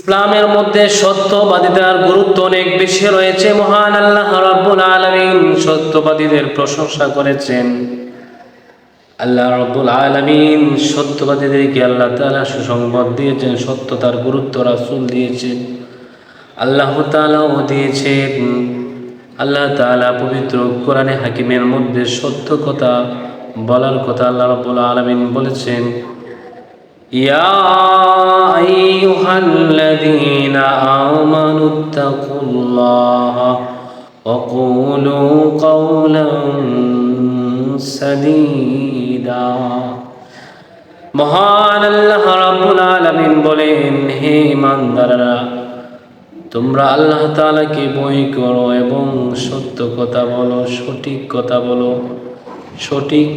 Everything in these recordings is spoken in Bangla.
ইসলামের মধ্যে সত্যবাদিতার গুরুত্ব অনেক বেশি রয়েছে। মহান আল্লাহ রাব্বুল আলামিন সত্যবাদীদের প্রশংসা করেছেন। আল্লাহ রাব্বুল আলামিন সত্যবাদীদেরকে আল্লাহ তাআলা সুসংবাদ দিয়েছেন, সত্যতার গুরুত্ব রাসূল দিয়েছেন, আল্লাহ তাআলাও দিয়েছেন। আল্লাহ তাআলা পবিত্র কোরআনে হাকিমের মধ্যে সত্য কথা বলার কথা আল্লাহ রাব্বুল আলামিন বলেছেন, ইয়া আইয়ুহাল্লাযীনা আমানুত্তাকুল্লাহা ওয়া কুলু কাওলান সাদীদা। মহান আল্লাহ রাব্বুল আলামিন বলেন, হে ঈমানদাররা, তোমরা আল্লাহ তাআলাকে ভয় করো এবং সত্য কথা বলো, সঠিক কথা বলো। সঠিক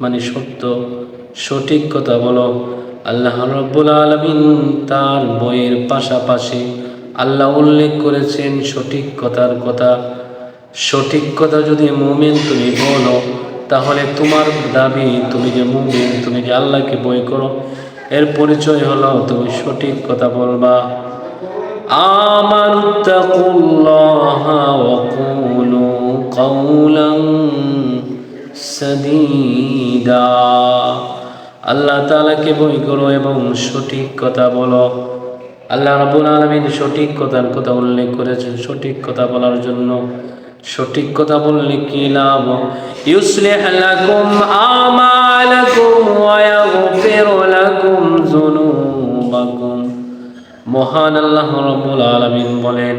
মানে সত্য, সঠিক কথা বলো। আল্লাহ রাব্বুল আলামিন তার বইয়ের পাশাপাশি আল্লাহ উল্লেখ করেছেন সঠিক কথার কথা। সঠিক কথা যদি মুমিন তুমি বলো, তাহলে তোমার দাবি তুমি যে মুমিন, তুমি যে আল্লাহকে ভয় করো, এর পরিচয় হলো তুমি সঠিক কথা বলবা। আমানুত্তাকুল্লাহা ওয়া কুলু কাওলান সাদীদা। আল্লাহ তাআলাকে ভয় করো এবং সঠিক কথা বলো। আল্লাহ রাব্বুল আলামিন সঠিক কথার কথা উল্লেখ করেছেন সঠিক কথা বলার জন্য। সঠিক কথা বললে কি লাভ? ইউসলিহ লাকুম আমালাকুম ওয়া ইয়াগফির লাকুম যুনুবাকুম। মহান আল্লাহ রাব্বুল আলামিন বলেন,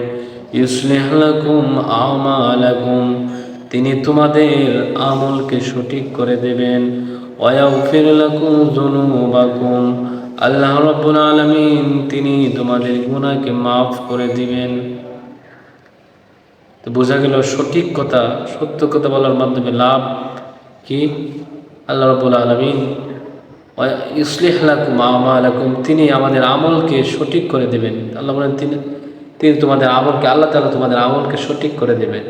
ইউসলিহ লাকুম আমালাকুম, তিনি তোমাদের আমলকে সঠিক করে দেবেন। ওয়া ইয়াগফির লাকুম যুনুবাকুম, আল্লাহ রাব্বুল আলামিন তিনি তোমাদের গুনাহকে মাফ করে দিবেন। তো বোঝা গেল সঠিক কথা, সত্য কথা বলার মাধ্যমে লাভ কি? আল্লাহ রাব্বুল আলামিন ইউসলিহ লাকুম আমালাকুম, তিনি আমাদের আমলকে সঠিক করে দেবেন। আল্লাহ বলেন তিনি তোমাদের আমলকে, আল্লাহ তাআলা তোমাদের আমলকে সঠিক করে দেবেন।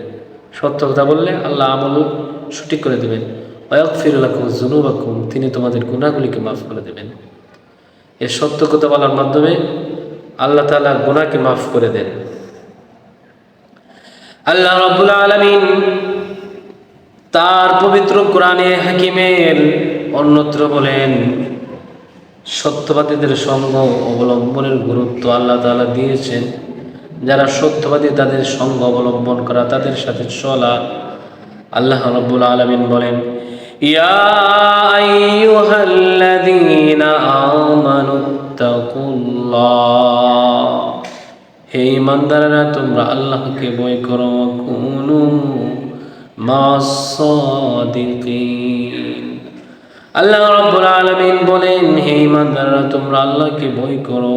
সত্য কথা বললে আল্লাহ আমল সঠিক করে দেবেন। ওয়া ইয়াগফির লাকুম যুনুবাকুম, তিনি তোমাদের গুনাহগুলিকে মাফ করে দেবেন। এই সত্য কথা বলার মাধ্যমে আল্লাহ তাআলা গুনাহকে মাফ করে দেন। আল্লাহ রাব্বুল আলামিন তার পবিত্র কোরআনে হাকিমের অন্যত্র বলেন, সত্যবাদীদের সঙ্গ অবলম্বনের গুরুত্ব আল্লাহ তাআলা দিয়েছেন। যারা সত্যবাদী তাদের সঙ্গ অবলম্বন করা, তাদের সাথে চলা। আল্লাহ রাব্বুল আলামিন বলেন, ইয়া আইয়ুহাল্লাযীনা আমানুত্তাকুল্লাহ, হে ঈমানদাররা, তোমরা আল্লাহকে ভয় করো। কুনু মাস সাদিকিন, আল্লাহ রাব্বুল আলামিন বলেন, হে ঈমানদাররা, তোমরা আল্লাহকে ভয় করো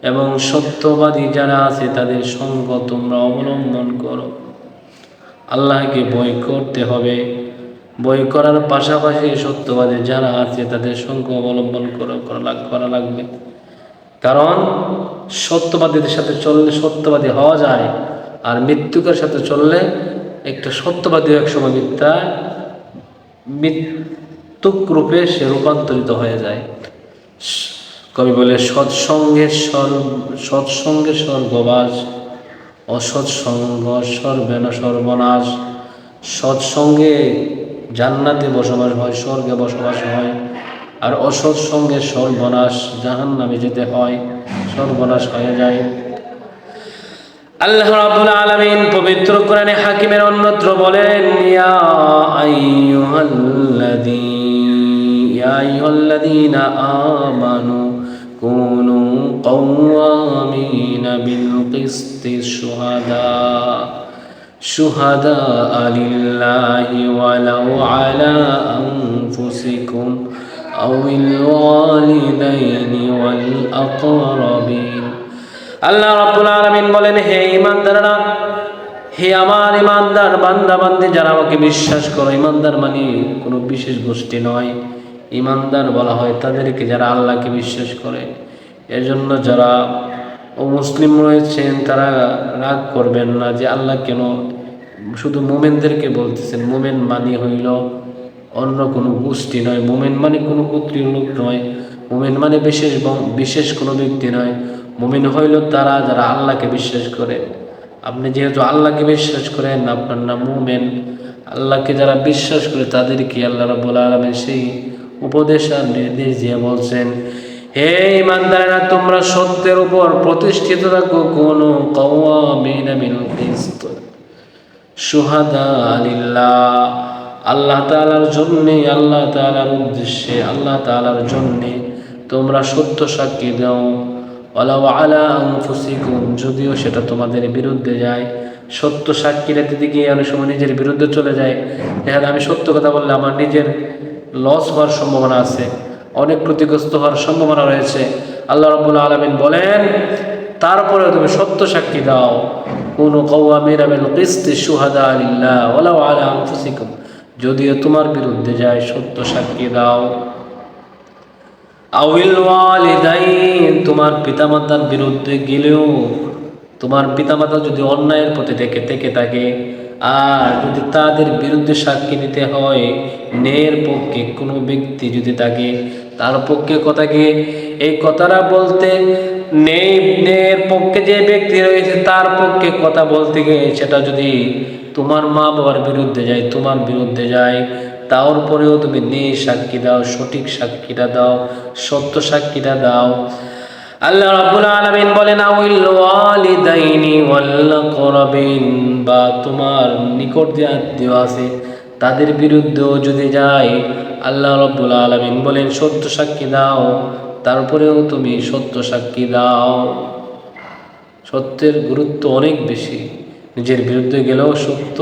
এবং সত্যবাদী যারা আছে তাদের সঙ্গ তোমরা অবলম্বন করো। আল্লাহকে ভয় করতে হবে, ভয় করার পাশাপাশি সত্যবাদী যারা আছে তাদের সঙ্গ অবলম্বন করা লাগবে। কারণ সত্যবাদীদের সাথে চললে সত্যবাদী হওয়া যায়, আর মৃত্যুকের সাথে চললে একটা সত্যবাদী একসময় মৃত্যুক রূপে সে রূপান্তরিত হয়ে যায়। কবি বলে, সৎসঙ্গে স্বর্গবাস, অসৎসঙ্গ সর্বনাশ। সৎসঙ্গে জান্নাতে বসবাস হয়, স্বর্গে বসবাস হয়, আর অসৎসঙ্গে সর্বনাশ, জাহান্নামে যেতে হয়, সর্বনাশ হয়ে যায়। আল্লাহ রাব্বুল আলামিন পবিত্র কোরআনে হাকিমের অন্যত্র বলেন, ইয়া আইয়ুহাল্লাযীনা আমানু কুনু কাওয়ামিনা বিল কিসতি শুহাদা লিল্লাহি ওয়ালাউ আলা আনফুসিকুম আউল ওয়ালিদাইনি ওয়াল আকরাবিন। আল্লাহ রাব্বুল আলামিন বলেন, হে ঈমানদাররা, হে আমার ঈমানদার বান্দা বান্দি যারা আমাকে বিশ্বাস করো। ঈমানদার মানে কোনো বিশেষ গোষ্ঠী নয়, ঈমানদার বলা হয় তাদেরকে যারা আল্লাহকে বিশ্বাস করে। এজন্য যারা মুসলিম রয়েছেন তারা রাগ করবেন না যে আল্লাহ কেন শুধু মুমিনদেরকে বলতেছেন। মুমিন মানে হইল অন্য কোনো গোষ্ঠী নয়, মুমিন মানে কোনো গোত্রীয় লোক নয়, মুমিন মানে বিশেষ কোনো ব্যক্তি নয়, মুমিন হইল তারা যারা আল্লাহকে বিশ্বাস করে। আপনি যেহেতু আল্লাহকে বিশ্বাস করেন, আপনার নাম মুমিন। আল্লাহকে যারা বিশ্বাস করে তাদেরকে আল্লাহ রাব্বুল আলামিন সেই উপদেশ আর নির্দেশ দিয়ে বলছেন, হে ইমানদারেরা, তোমরা সত্যের উপর প্রতিষ্ঠিত থাকো, কোন কাওয়ামিনা বিল কিসত শুহাদা লিল্লাহ, আল্লাহ তাআলার জন্যে, আল্লাহ তাআলার উদ্দেশ্যে, আল্লাহ তাআলার জন্যে তোমরা সত্য সাক্ষী দাও। ওয়ালাউ আলা আনফুসিকুম, যদিও সেটা তোমাদের বিরুদ্ধে যায়। সত্য সাক্ষী দিতে গিয়ে অনেক সময় নিজের বিরুদ্ধে চলে যায়। দেখা যায় আমি সত্য কথা বললে আমার নিজের লস হওয়ার সম্ভাবনা আছে, অনেক ক্ষতিগ্রস্ত হওয়ার সম্ভাবনা রয়েছে। আল্লাহ রাব্বুল আলামিন বলেন, তারপরেও তুমি সত্য সাক্ষী দাও। কুনু কাওয়ামিনা বিল কিসতি শুহাদা লিল্লাহ ওয়ালাউ আলা আনফুসিকুম, যদিও তোমার বিরুদ্ধে যায় সত্য সাক্ষী দাও। আউল ওয়ালিদাইন, তোমার পিতামাতার বিরুদ্ধে গেলেও, তোমার পিতামাতা যদি অন্যায়ের পথে থেকে থাকে, আর যদি তাদের বিরুদ্ধে সাক্ষী দিতে হয়, ন্যায়ের পক্ষে কোনো ব্যক্তি যদি থাকে, তার পক্ষে কথাকে এই কথাটা বলতে, ন্যায়ের পক্ষে যে ব্যক্তি রয়েছে তার পক্ষে কথা বলতে গিয়ে সেটা যদি তোমার মা বাবার বিরুদ্ধে যায়, তোমার বিরুদ্ধে যায়, তারপরেও তুমি ন্যায় সাক্ষী দাও, সঠিক সাক্ষীটা দাও, সত্য সাক্ষীটা দাও। আল্লাহ রাব্বুল আলামিন বলেন, আউল ওয়ালিদাইনি ওয়াল আকরাবিন, বা তোমার নিকট যে আত্মীয় আছে তাদের বিরুদ্ধেও যদি যায়, আল্লাহ রাব্বুল আলামিন বলেন সত্য সাক্ষী দাও, তারপরেও তুমি সত্য সাক্ষী দাও। সত্যের গুরুত্ব অনেক বেশি। নিজের বিরুদ্ধে গেলেও সত্য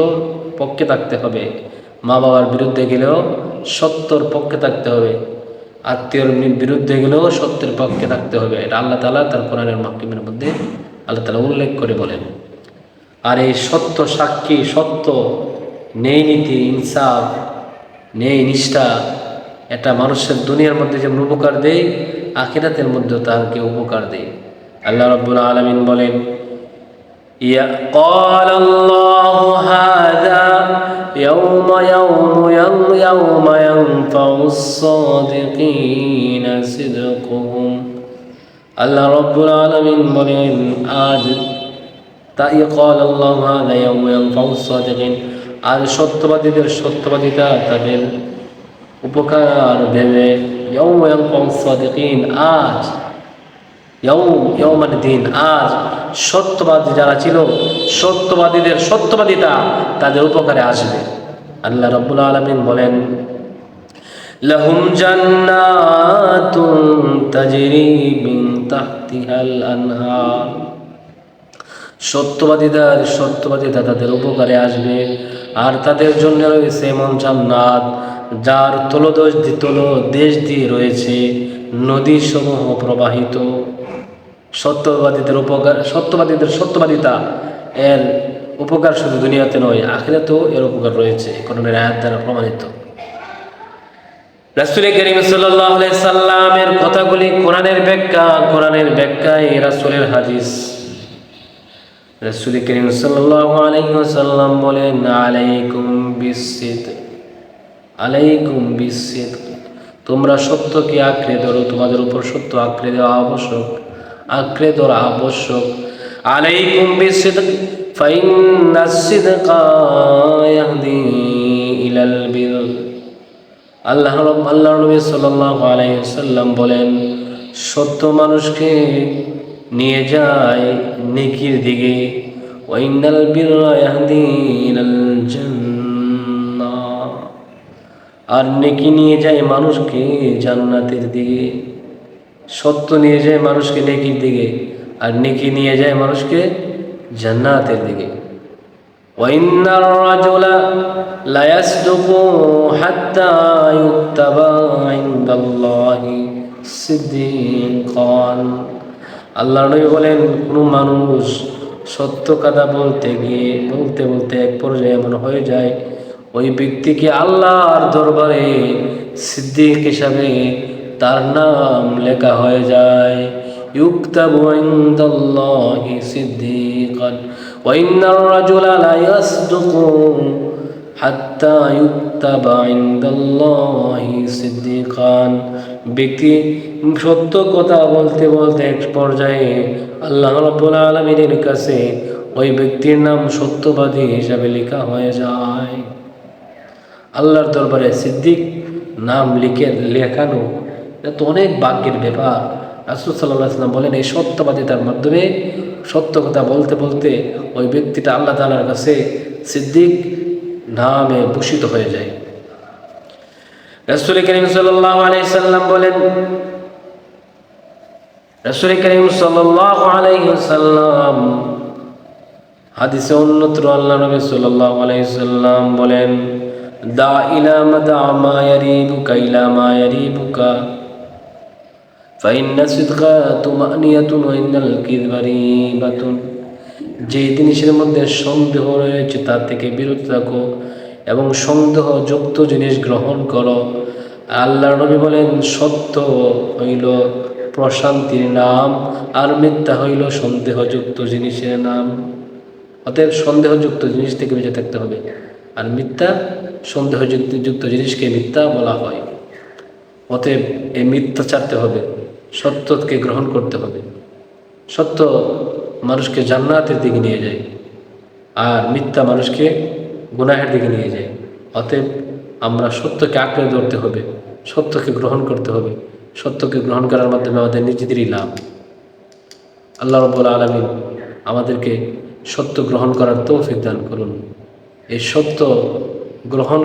পক্ষে থাকতে হবে, মা বাবার বিরুদ্ধে গেলেও সত্যর পক্ষে থাকতে হবে, আত্মীয়র বিরুদ্ধে গেলেও সত্যের পক্ষে থাকতে হবে। এটা আল্লাহ তাআলা তার কোরআনের মাহকিমের মধ্যে আল্লাহ তাআলা উল্লেখ করে বলেন। আর এই সত্য সাক্ষী, সত্য, ন্যায় নীতি, ইনসাফ, ন্যায় নিষ্ঠা, এটা মানুষের দুনিয়ার মধ্যে যেমন উপকার দেয়, আখিরাতের মধ্যেও তাকে উপকার দেয়। আল্লাহ রাব্বুল আলামিন বলেন, قال الله هذا يوم ينفع الصادقين صدقهم। আল্লাহ রাব্বুল আলামিন বলেন, আজ তাই قال الله هذا يوم ينفع الصادقين, আজ সত্যবাদীদের সত্যবাদিতা তাদের উপকার দেবে। يوم ينفع الصادقين, আজ ইয়াউমাদ দিন, আজ সত্যবাদী যারা ছিল, সত্যবাদীদের সত্যবাদিতা তাদের উপকারে আসবে। আল্লাহ রাব্বুল আলামিন বলেন, লাহুম জান্নাতুন তাজরি মিন তাহতিহাল আনহার, সত্যবাদিতা তাদের উপকারে আসবে, আর তাদের জন্য রয়েছে এমন জান্নাত যার তলদেশ দিয়ে রয়েছে নদী সমূহ প্রবাহিত। সত্যবাদীদের সত্যবাদিতা এর উপকার শুধু দুনিয়াতে নয়, আখিরাতেও এর উপকার রয়েছে, কোরআনের আয়াত দ্বারা প্রমাণিত। রাসূল করিম সাল্লাল্লাহু আলাইহি সাল্লামের কথাগুলি কোরআনের ব্যাখ্যায় রাসূলের হাদিস। রাসূল করিম সাল্লাল্লাহু আলাইহি ওয়াসাল্লাম বলেন, আলাইকুম বিসসিদক, তোমরা সত্যকে আঁকড়ে ধরো, তোমাদের উপর সত্য আঁকড়ে ধরা আবশ্যক। আলাইকুম বিসসিদক ফাইন্নাস সিদকা ইয়াহদি ইলাল বির। আল্লাহ নবী সাল্লাল্লাহু আলাইহি ওয়াসাল্লাম বলেন, সত্য মানুষকে নিয়ে যায় নেকির দিকে, ওয়া ইন্নাল বিররা ইয়াহদি ইলাল জান্নাহ, আর নেকি নিয়ে যায় মানুষকে জান্নাতের দিকে। সত্য নিয়ে যায় মানুষকে নেকির দিকে, আর নেকি নিয়ে যায় মানুষকে জান্নাতের দিকে। ওয়া ইন্নার রাজুলা লা ইয়াসদুকু হাত্তা ইউকতাবা ইনদাল্লাহি সিদ্দিকান। আল্লাহর নবী বলেন, কোনো মানুষ সত্য কথা বলতে এক পর্যায়ে এমন হয়ে যায়, ওই ব্যক্তিকে আল্লাহর দরবারে সিদ্দিক হিসাবে তার নাম লেখা হয়ে যায়। ইউকতাবু ইনদাল্লাহি সিদ্দিকান ওয়া ইন্নার রাজুলা লা ইয়াসদুকু হাত্তা ইউকতাবা ইনদাল্লাহি সিদ্দিকান। ব্যক্তি সত্য কথা বলতে বলতে এক পর্যায়ে আল্লাহ রাব্বুল আলামিনের কাছে ওই ব্যক্তির নাম সত্যবাদী হিসাবে লেখা হয়ে যায়। আল্লাহর দরবারে সিদ্দিক নাম লেখানো এটা তো অনেক ভাগ্যের ব্যাপার। রাসূল সাল্লাল্লাহু আলাইহি ওয়াসাল্লাম বলেন, এই সত্যবাদিতার মাধ্যমে সত্য কথা বলতে বলতে ওই ব্যক্তিটা আল্লাহ তাআলার কাছে সিদ্দিক নামে ভূষিত হয়ে যায়। রাসূল করিম সাল্লাল্লাহু আলাইহি সাল্লাম বলেন, রাসূল করিম সাল্লাল্লাহু আলাইহি সাল্লাম হাদিসে অন্যত্র আল্লাহ নবী সাল্লাল্লাহু আলাইহি সাল্লাম বলেন, দা ইলা মাদা মা ইয়ারিবুকা ইলা মা ইয়ারিবুকা ফাইন্না সিদকা তুমানিয়াতুন ওয়া ইন্নাল কিযবা রিবাতুন। যে জিনিসের মধ্যে সন্দেহ রয়েছে তা থেকে বিরত থাকো এবং সন্দেহযুক্ত জিনিস গ্রহণ করো। আল্লাহর নবী বলেন, সত্য হইল প্রশান্তির নাম আর মিথ্যা হইল সন্দেহযুক্ত জিনিসের নাম। অতএব সন্দেহযুক্ত জিনিস থেকে বেঁচে থাকতে হবে, আর মিথ্যা সন্দেহযুক্ত জিনিসকে মিথ্যা বলা হয়। অতএব এই মিথ্যা ছাড়তে হবে, সত্যকে গ্রহণ করতে হবে। সত্য মানুষকে জান্নাতের দিকে নিয়ে যায়, আর মিথ্যা মানুষকে গুনাহের দিকে নিয়ে যায়। অতএব আমরা সত্যকে আঁকড়ে ধরতে হবে, সত্যকে গ্রহণ করতে হবে। সত্যকে গ্রহণ করার মাধ্যমে আমাদের নিজেদেরই লাভ। আল্লাহ রাব্বুল আলামিন আমাদেরকে সত্য গ্রহণ করার তৌফিক দান করুন। এই সত্য গ্রহণ